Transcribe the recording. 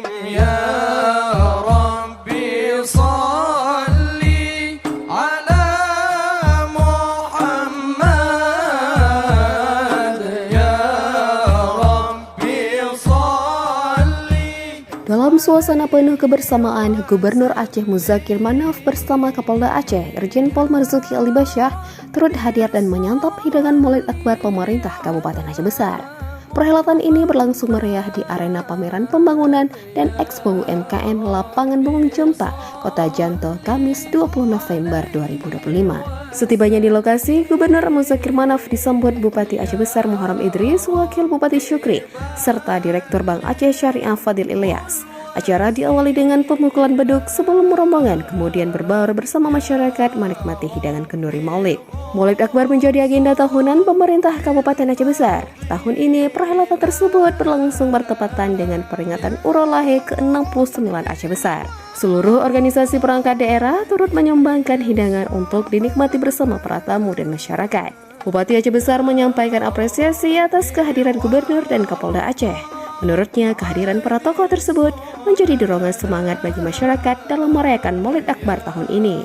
Ya Rabbi salli ala Muhammad. Ya Rabbi salli. Dalam suasana penuh kebersamaan, Gubernur Aceh Muzakir Manaf bersama Kapolda Aceh, Irjen Pol Marzuki Ali Basyah, turut hadir dan menyantap hidangan Maulid Akbar pemerintah Kabupaten Aceh Besar. Perhelatan ini berlangsung meriah di arena pameran pembangunan dan Expo UMKM Lapangan Bumung Jempa, Kota Janto, Kamis 20 November 2025. Setibanya di lokasi, Gubernur Muzakir Manaf disambut Bupati Aceh Besar Muharram Idris, Wakil Bupati Syukri, serta Direktur Bank Aceh Syariah Fadil Ilyas. Acara diawali dengan pemukulan beduk sebelum rombongan kemudian berbaur bersama masyarakat menikmati hidangan kenduri Maulid. Maulid Akbar menjadi agenda tahunan pemerintah Kabupaten Aceh Besar. Tahun ini perhelatan tersebut berlangsung bertepatan dengan peringatan Urolahe ke-69 Aceh Besar. Seluruh organisasi perangkat daerah turut menyumbangkan hidangan untuk dinikmati bersama para tamu dan masyarakat. Bupati Aceh Besar menyampaikan apresiasi atas kehadiran Gubernur dan Kapolda Aceh. Menurutnya, kehadiran para tokoh tersebut menjadi dorongan semangat bagi masyarakat dalam merayakan Maulid Akbar tahun ini.